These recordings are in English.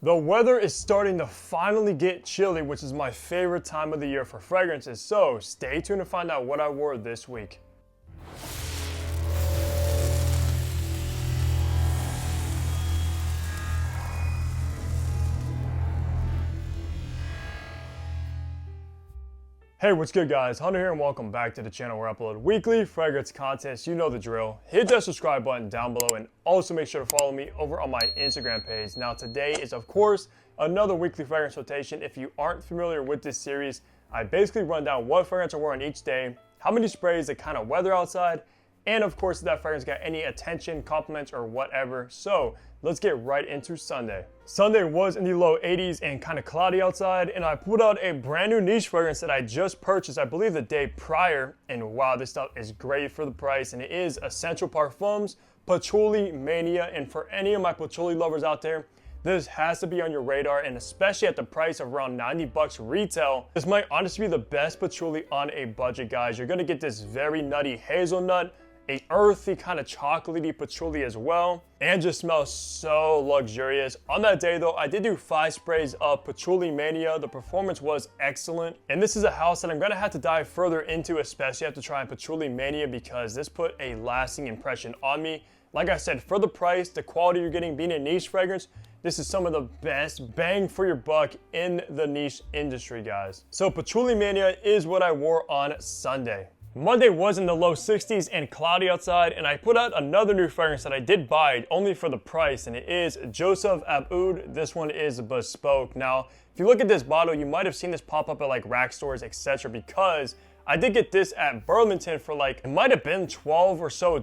The weather is starting to finally get chilly, which is my favorite time of the year for fragrances, so stay tuned to find out what I wore this week. Hey, what's good guys? Hunter here and welcome back to the channel where I upload weekly fragrance content. You know the drill. Hit that subscribe button down below and also make sure to follow me over on my Instagram page. Now today is of course another weekly fragrance rotation. If you aren't familiar with this series, I basically run down what fragrance I wear on each day, how many sprays, the kind of weather outside, and of course if that fragrance got any attention, compliments, or whatever. So let's get right into Sunday. Sunday was in the low 80s and kind of cloudy outside, and I put out a brand new niche fragrance that I just purchased, I believe the day prior, and wow, this stuff is great for the price, and it is Essential Parfums Patchouli Mania. And for any of my patchouli lovers out there, this has to be on your radar, and especially at the price of around 90 bucks retail, this might honestly be the best patchouli on a budget, guys. You're gonna get this very nutty hazelnut, a earthy kind of chocolatey patchouli as well, and just smells so luxurious. On that day though, I did do 5 sprays of Patchouli Mania. The performance was excellent, and this is a house that I'm gonna have to dive further into, especially after trying Patchouli Mania, because this put a lasting impression on me. Like I said, for the price, the quality you're getting, being a niche fragrance, this is some of the best bang for your buck in the niche industry, guys. So Patchouli Mania is what I wore on Sunday. Monday was in the low 60s and cloudy outside, and I put out another new fragrance that I did buy only for the price, and it is Joseph Abboud. This one is bespoke. Now, if you look at this bottle, you might have seen this pop up at like rack stores, etc., because I did get this at Burlington for like, it might have been $12 or so,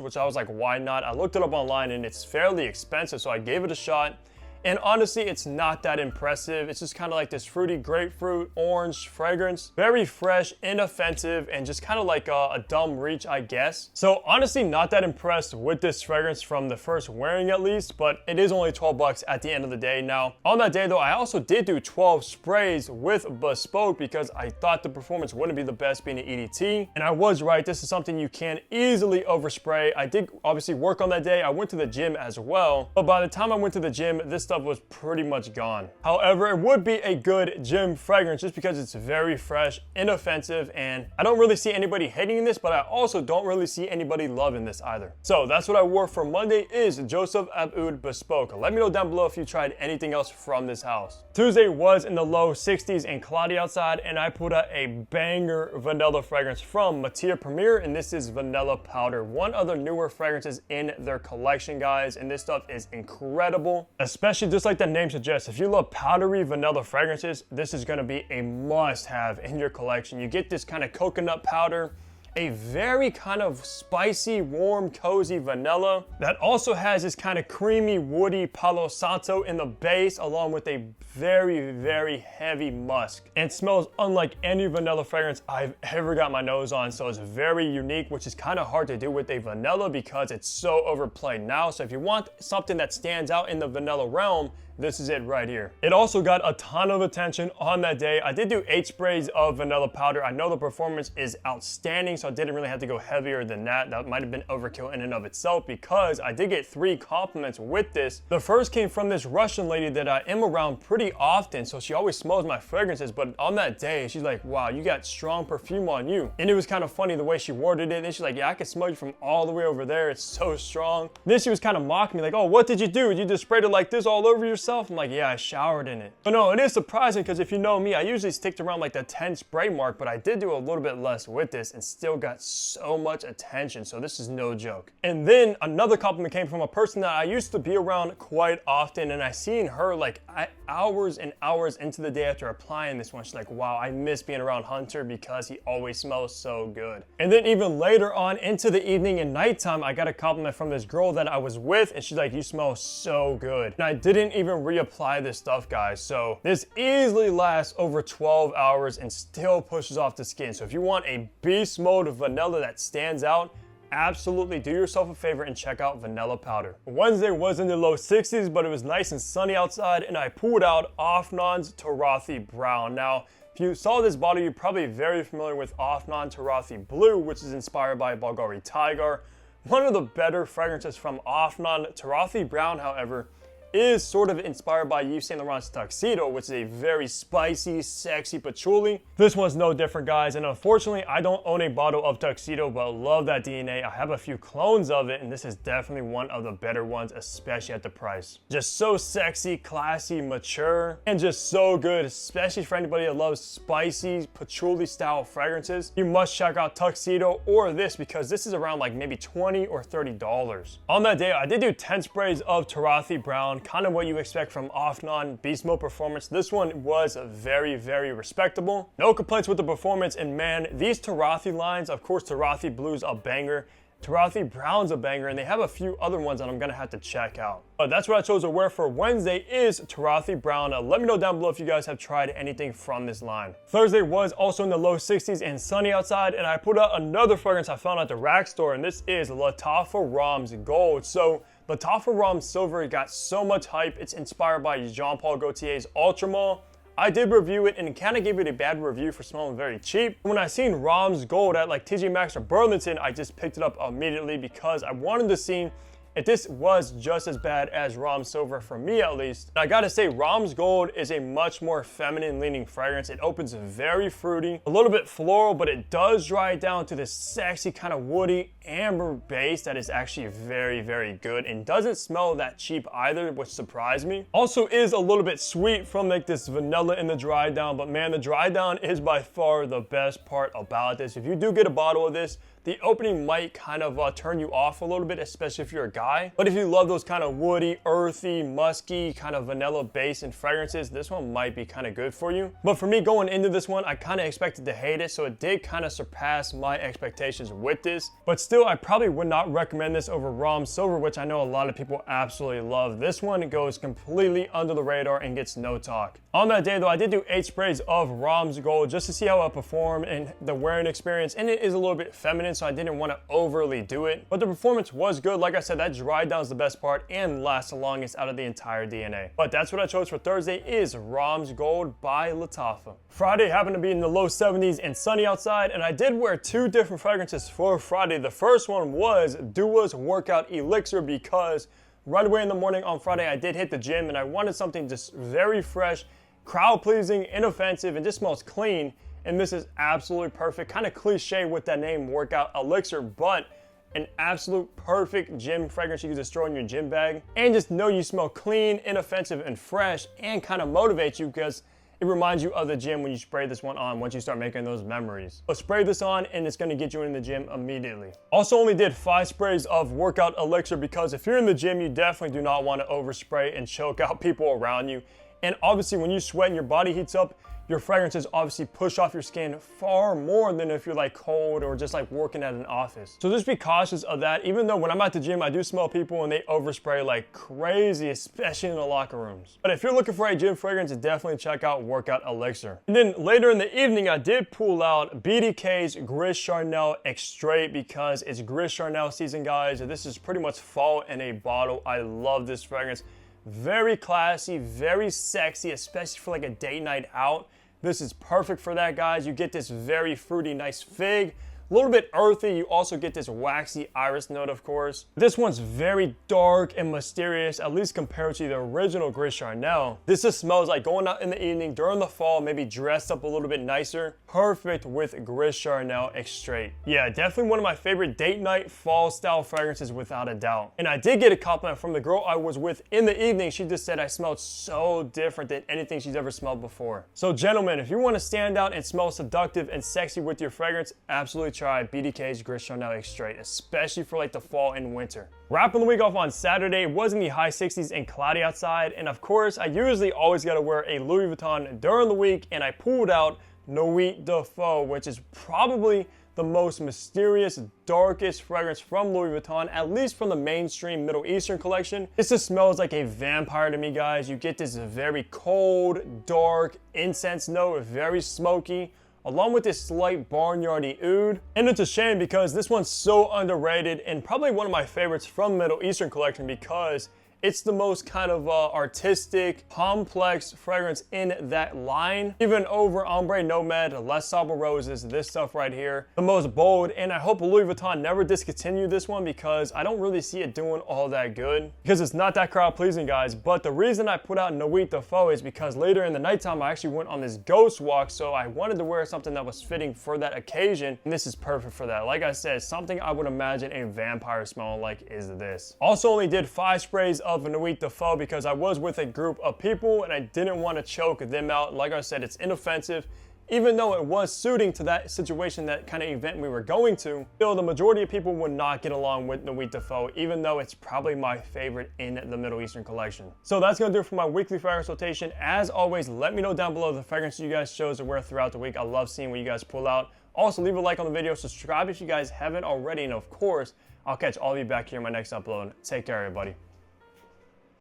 which I was like, why not? I looked it up online and it's fairly expensive, so I gave it a shot. And honestly, it's not that impressive. It's just kind of like this fruity grapefruit, orange fragrance. Very fresh, inoffensive, and just kind of like a dumb reach, I guess. So honestly, not that impressed with this fragrance from the first wearing at least, but it is only 12 bucks at the end of the day. Now, on that day though, I also did do 12 sprays with bespoke because I thought the performance wouldn't be the best being an EDT. And I was right, this is something you can easily overspray. I did obviously work on that day. I went to the gym as well, but by the time I went to the gym, this stuff was pretty much gone. However, it would be a good gym fragrance just because it's very fresh, inoffensive, and I don't really see anybody hating this, but I also don't really see anybody loving this either. So that's what I wore for Monday, is Joseph Abboud Bespoke. Let me know down below if you tried anything else from this house. Tuesday was in the low 60s and cloudy outside, and I put out a banger vanilla fragrance from Matiere Premier, and this is Vanilla Powder. One of the newer fragrances in their collection, guys, and this stuff is incredible, especially just like the name suggests. If you love powdery vanilla fragrances, this is going to be a must-have in your collection. You get this kind of coconut powder, a very kind of spicy, warm, cozy vanilla that also has this kind of creamy, woody Palo Santo in the base, along with a very, very heavy musk, and smells unlike any vanilla fragrance I've ever got my nose on. So it's very unique, which is kind of hard to do with a vanilla because it's so overplayed now. So if you want something that stands out in the vanilla realm, this is it right here. It also got a ton of attention on that day. I did do 8 sprays of vanilla powder. I know the performance is outstanding, so I didn't really have to go heavier than that. That might have been overkill in and of itself because I did get 3 compliments with this. The first came from this Russian lady that I am around pretty often, so she always smells my fragrances, but on that day, she's like, wow, you got strong perfume on you. And it was kind of funny the way she worded it. And she's like, yeah, I can smell you from all the way over there. It's so strong. Then she was kind of mocking me like, oh, what did you do? You just sprayed it like this all over yourself? I'm like, yeah, I showered in it. But no, it is surprising because if you know me, I usually stick to around like the 10 spray mark, but I did do a little bit less with this and still got so much attention. So this is no joke. And then another compliment came from a person that I used to be around quite often, and I seen her like hours and hours into the day after applying this one. She's like, wow, I miss being around Hunter because he always smells so good. And then even later on into the evening and nighttime, I got a compliment from this girl that I was with, and she's like, you smell so good. And I didn't even reapply this stuff, guys. So this easily lasts over 12 hours and still pushes off the skin. So if you want a beast mode of vanilla that stands out, absolutely do yourself a favor and check out Vanilla Powder. Wednesday was in the low 60s, but it was nice and sunny outside, and I pulled out Afnan's Tarathi Brown. Now, if you saw this bottle, you're probably very familiar with Afnan Tarathi Blue, which is inspired by Bulgari Tiger. One of the better fragrances from Afnan. Tarathi Brown, however, is sort of inspired by Yves Saint Laurent's Tuxedo, which is a very spicy, sexy patchouli. This one's no different, guys, and unfortunately, I don't own a bottle of Tuxedo, but love that DNA. I have a few clones of it, and this is definitely one of the better ones, especially at the price. Just so sexy, classy, mature, and just so good, especially for anybody that loves spicy, patchouli-style fragrances. You must check out Tuxedo or this, because this is around like maybe $20 or $30. On that day, I did do 10 sprays of Tarathy Brown, kind of what you expect from Offnon Beast Mode Performance. This one was very, very respectable. No complaints with the performance, and man, these Tarathy lines, of course, Tarathy Blue's a banger, Tarathy Brown's a banger, and they have a few other ones that I'm gonna have to check out. But that's what I chose to wear for Wednesday is Tarathy Brown. Let me know down below if you guys have tried anything from this line. Thursday was also in the low 60s and sunny outside, and I put out another fragrance I found at the rack store, and this is Lattafa Rams Gold. So Lattafa Rams Silver got so much hype. It's inspired by Jean-Paul Gaultier's Ultramall. I did review it and kind of gave it a bad review for smelling very cheap. When I seen Rams Gold at like TJ Maxx or Burlington, I just picked it up immediately because I wanted to see if this was just as bad as Rams Silver, for me at least. And I gotta say, Rams Gold is a much more feminine leaning fragrance. It opens very fruity, a little bit floral, but it does dry it down to this sexy kind of woody amber base that is actually very, very good and doesn't smell that cheap either, which surprised me. Also is a little bit sweet from like this vanilla in the dry down, but man, the dry down is by far the best part about this. If you do get a bottle of this, the opening might kind of turn you off a little bit, especially if you're a guy. But if you love those kind of woody, earthy, musky, kind of vanilla base and fragrances, this one might be kind of good for you. But for me going into this one, I kind of expected to hate it, so it did kind of surpass my expectations with this. But still, I probably would not recommend this over Rams Silver, which I know a lot of people absolutely love. This one goes completely under the radar and gets no talk. On that day though, I did do 8 sprays of Rams Gold just to see how it performed and the wearing experience, and it is a little bit feminine, so I didn't want to overly do it. But the performance was good. Like I said, that dry down is the best part and lasts the longest out of the entire DNA. But that's what I chose for Thursday is Rams Gold by Lattafa. Friday happened to be in the low 70s and sunny outside, and I did wear 2 different fragrances for Friday. The first one was Dua's Workout Elixir, because right away in the morning on Friday, I did hit the gym and I wanted something just very fresh, crowd pleasing, inoffensive, and just smells clean. And this is absolutely perfect. Kind of cliche with that name, Workout Elixir, but an absolute perfect gym fragrance you can just throw in your gym bag and just know you smell clean, inoffensive, and fresh, and kind of motivates you because it reminds you of the gym when you spray this one on once you start making those memories. So spray this on and it's gonna get you in the gym immediately. Also only did 5 sprays of Workout Elixir because if you're in the gym, you definitely do not want to overspray and choke out people around you. And obviously when you sweat and your body heats up, your fragrances obviously push off your skin far more than if you're like cold or just like working at an office. So just be cautious of that. Even though when I'm at the gym, I do smell people and they overspray like crazy, especially in the locker rooms. But if you're looking for a gym fragrance, definitely check out Workout Elixir. And then later in the evening, I did pull out BDK's Gris Charnel Extrait because it's Gris Charnel season, guys. This is pretty much fall in a bottle. I love this fragrance. Very classy, very sexy, especially for like a date night out. This is perfect for that, guys. You get this very fruity, nice fig. A little bit earthy. You also get this waxy iris note, of course. This one's very dark and mysterious, at least compared to the original Gris Charnel. This just smells like going out in the evening during the fall, maybe dressed up a little bit nicer. Perfect with Gris Charnel Extrait. Yeah, definitely one of my favorite date night fall style fragrances without a doubt. And I did get a compliment from the girl I was with in the evening. She just said I smelled so different than anything she's ever smelled before. So gentlemen, if you want to stand out and smell seductive and sexy with your fragrance, absolutely try BDK's Gris Charnel Extrait, especially for like the fall and winter. Wrapping the week off on Saturday, it was in the high 60s and cloudy outside, and of course I usually always got to wear a Louis Vuitton during the week, and I pulled out Nuit de Faux, which is probably the most mysterious, darkest fragrance from Louis Vuitton, at least from the mainstream Middle Eastern collection. This just smells like a vampire to me, guys. You get this very cold, dark incense note, very smoky, along with this slight barnyardy oud. And it's a shame because this one's so underrated and probably one of my favorites from Middle Eastern collection because It's the most kind of artistic, complex fragrance in that line. Even over Ombre Nomad, Les Sable Roses, this stuff right here, the most bold. And I hope Louis Vuitton never discontinue this one because I don't really see it doing all that good because it's not that crowd pleasing, guys. But the reason I put out Nuit de Faux is because later in the nighttime I actually went on this ghost walk, so I wanted to wear something that was fitting for that occasion, and this is perfect for that. Like I said, something I would imagine a vampire smelling like is this. Also only did 5 sprays of Nuit de Faux because I was with a group of people and I didn't want to choke them out. Like I said, it's inoffensive. Even though it was suiting to that situation, that kind of event we were going to, still the majority of people would not get along with Nuit de Faux, even though it's probably my favorite in the Middle Eastern collection. So that's gonna do it for my weekly fragrance rotation. As always, let me know down below the fragrances you guys chose to wear throughout the week. I love seeing what you guys pull out. Also, leave a like on the video, subscribe if you guys haven't already, and of course, I'll catch all of you back here in my next upload. Take care, everybody.